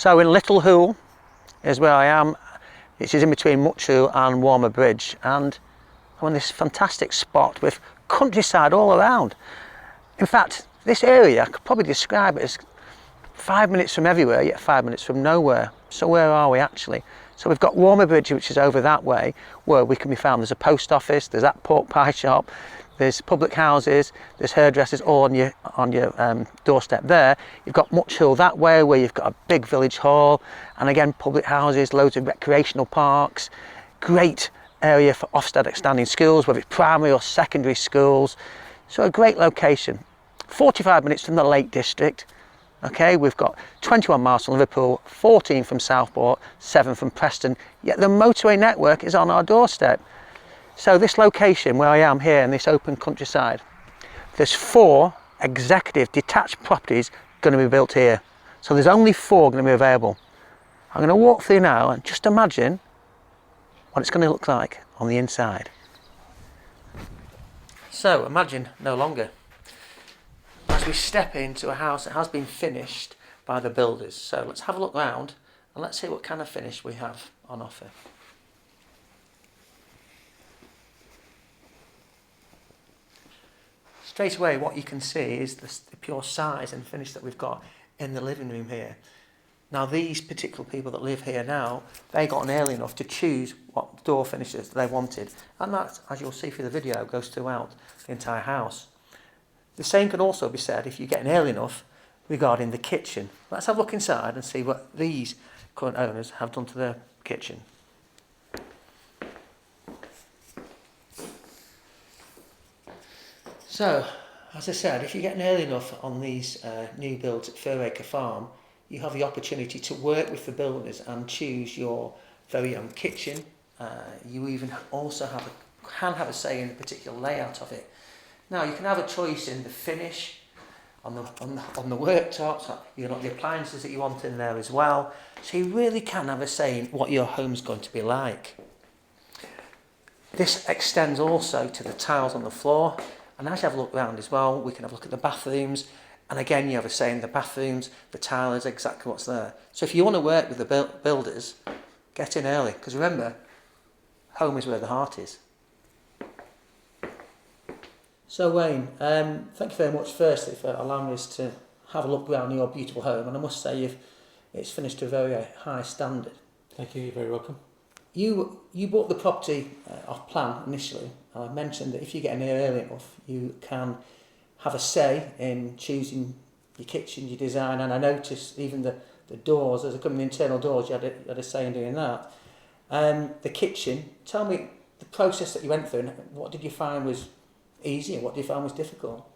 So in Little Hoole is where I am. It is in between Hoole and Walmer Bridge, and I'm on this fantastic spot with countryside all around. In fact, this area, I could probably describe it as 5 minutes from everywhere, yet 5 minutes from nowhere. So where are we actually? So we've got Walmer Bridge, which is over that way, where we can be found. There's a post office, there's that pork pie shop, there's public houses, there's hairdressers all on your doorstep there. You've got Hoole that way, where you've got a big village hall, and again public houses, loads of recreational parks, great area for Ofsted standing schools, whether it's primary or secondary schools. So a great location. 45 minutes from the Lake District. Okay, we've got 21 miles from Liverpool, 14 from Southport, 7 from Preston, yet the motorway network is on our doorstep. So this location where I am here in this open countryside, there's 4 executive detached properties going to be built here. So there's only 4 going to be available. I'm going to walk through now and just imagine what it's going to look like on the inside. So imagine no longer. As we step into a house that has been finished by the builders. So let's have a look round and let's see what kind of finish we have on offer. Straight away what you can see is the pure size and finish that we've got in the living room here. Now these particular people that live here now, they got on early enough to choose what door finishes they wanted, and that, as you'll see through the video, goes throughout the entire house. The same can also be said if you get in early enough regarding the kitchen. Let's have a look inside and see what these current owners have done to their kitchen. So, as I said, if you're getting early enough on these new builds at Fairacre farm, you have the opportunity to work with the builders and choose your very own kitchen. You even also can have a say in the particular layout of it. Now you can have a choice in the finish, on the worktops. You've got the appliances that you want in there as well. So you really can have a say in what your home's going to be like. This extends also to the tiles on the floor. And as you have a look around as well, we can have a look at the bathrooms. And again, you have a say in the bathrooms, the tile is exactly what's there. So if you want to work with the builders, get in early. Because remember, home is where the heart is. So Wayne, thank you very much firstly for allowing us to have a look around your beautiful home. And I must say it's finished to a very high standard. Thank you, you're very welcome. You bought the property off plan initially. I mentioned that if you get in here early enough, you can have a say in choosing your kitchen, your design, and I noticed even the doors, as a couple of internal doors, you had a say in doing that. The kitchen, tell me the process that you went through, and what did you find was easy and what did you find was difficult?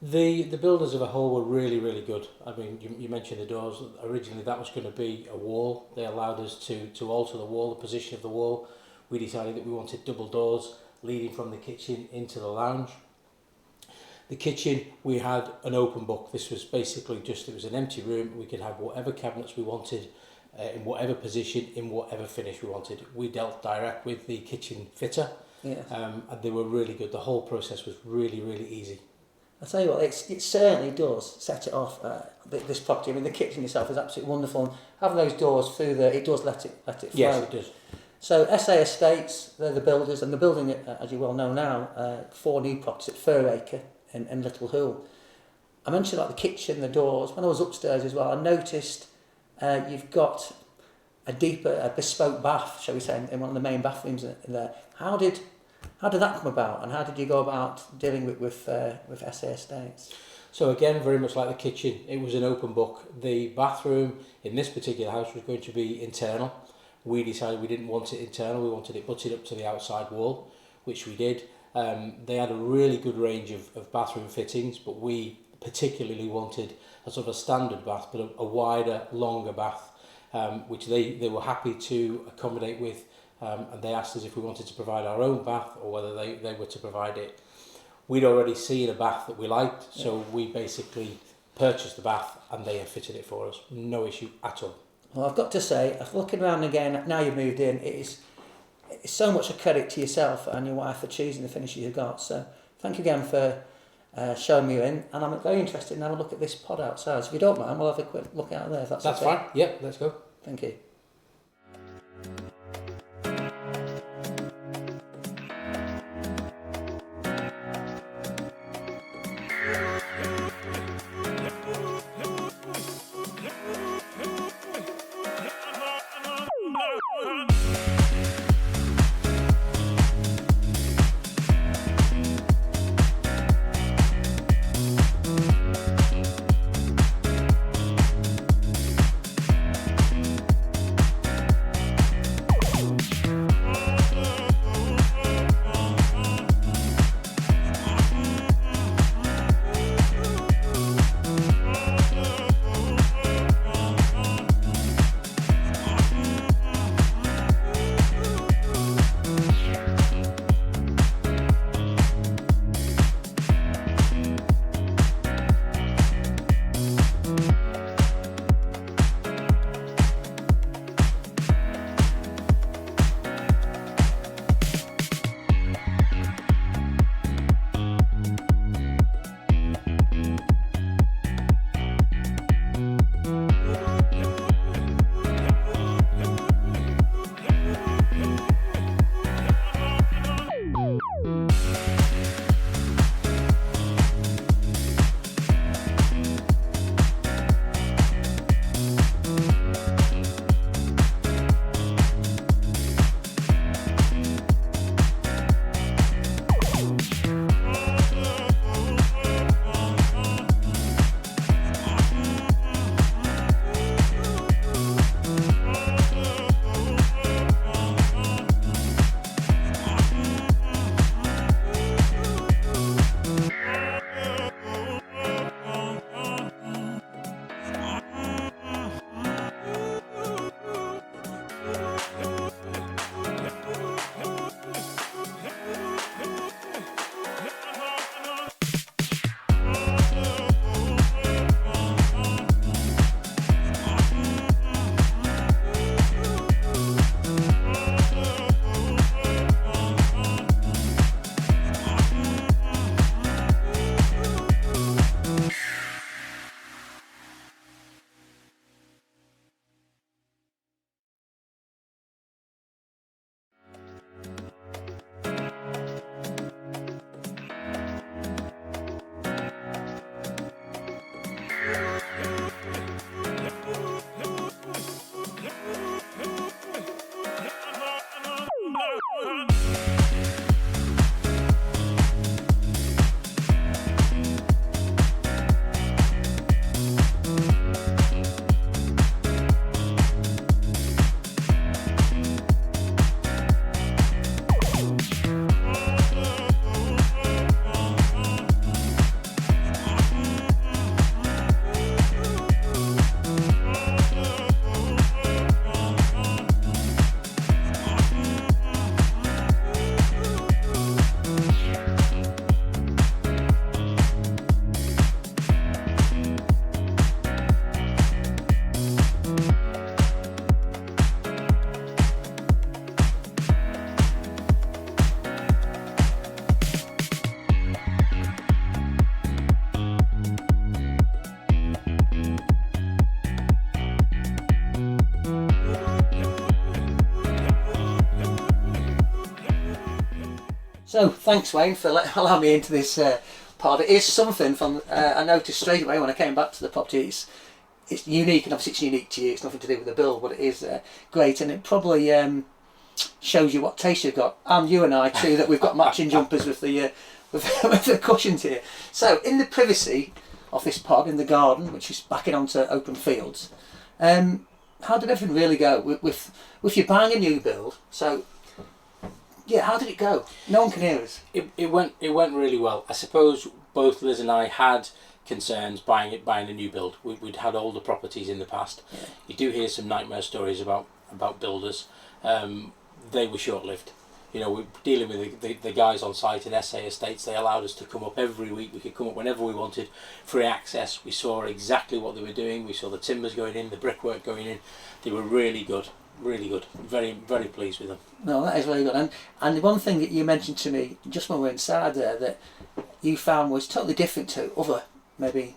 The builders of a whole were really, really good. I mean, you mentioned the doors. Originally that was going to be a wall. They allowed us to alter the wall, the position of the wall. We decided that we wanted double doors leading from the kitchen into the lounge. The kitchen, we had an open book. This was basically it was an empty room. We could have whatever cabinets we wanted, in whatever position, in whatever finish we wanted. We dealt direct with the kitchen fitter, Yes. And they were really good. The whole process was really, really easy. I'll tell you what, it certainly does set it off, this property. I mean, the kitchen itself is absolutely wonderful, and having those doors through there, it does let it flow. Yes, it does. So SA Estates, they're the builders, and they're building, as you well know now, 4 new properties at Fairacre in Little Hoole. I mentioned like the kitchen, the doors. When I was upstairs as well, I noticed you've got a bespoke bath, shall we say, in one of the main bathrooms in there. How did that come about, and how did you go about dealing with SA Estates? So again, very much like the kitchen, it was an open book. The bathroom in this particular house was going to be internal. We decided we didn't want it internal, we wanted it butted up to the outside wall, which we did. They had a really good range of bathroom fittings, but we particularly wanted a sort of a standard bath, but a wider, longer bath, which they were happy to accommodate with, and they asked us if we wanted to provide our own bath or whether they were to provide it. We'd already seen a bath that we liked, so we basically purchased the bath and they have fitted it for us. No issue at all. Well, I've got to say, looking around again, now you've moved in, it's so much a credit to yourself and your wife for choosing the finishes you've got. So thank you again for showing me in, and I'm very interested in having a look at this pod outside. So if you don't mind, we'll have a quick look out there. If that's okay. Fine. Yep, let's go. Thank you. So thanks, Wayne, for allowing me into this pod. It is something from I noticed straight away when I came back to the property. It's unique, and obviously it's unique to you. It's nothing to do with the build, but it is great, and it probably shows you what taste you've got, and you and I too, that we've got matching jumpers with the with the cushions here. So in the privacy of this pod in the garden, which is backing onto open fields, how did everything really go with you buying a new build? So yeah, how did it go? No one can hear us. It went really well. I suppose both Liz and I had concerns buying a new build. We'd had older properties in the past. Yeah. You do hear some nightmare stories about builders. They were short-lived. You know, we're dealing with the guys on site in SA Estates. They allowed us to come up every week. We could come up whenever we wanted, free access. We saw exactly what they were doing. We saw the timbers going in, the brickwork going in. They were really good. Really good. Very, very pleased with them. No, that is very good. And the one thing that you mentioned to me just when we were inside there, that you found was totally different to other maybe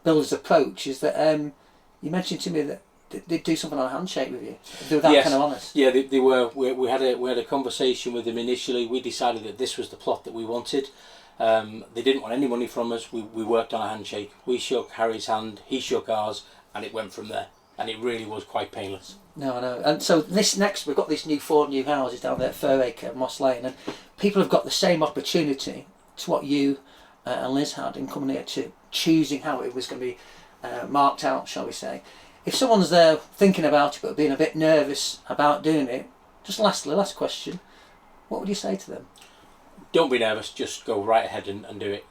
builders' approach is that you mentioned to me that they'd do something on a handshake with you. They were that Yes. kind of honest. Yeah, they were. We had a conversation with them initially. We decided that this was the plot that we wanted. They didn't want any money from us. We worked on a handshake. We shook Harry's hand, he shook ours, and it went from there. And it really was quite painless. No, I know. And so this next, we've got these 4 new houses down there at Fairacre and Moss Lane, and people have got the same opportunity to what you and Liz had in coming here to choosing how it was going to be marked out, shall we say. If someone's there thinking about it but being a bit nervous about doing it, just last question, what would you say to them? Don't be nervous, just go right ahead and do it.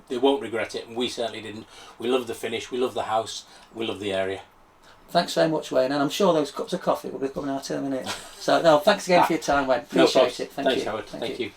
They won't regret it, and we certainly didn't. We love the finish, we love the house, we love the area. Thanks very much, Wayne, and I'm sure those cups of coffee will be coming out in a minute. So, no, thanks again for your time, Wayne. Appreciate it. Thanks, Howard. Thank you.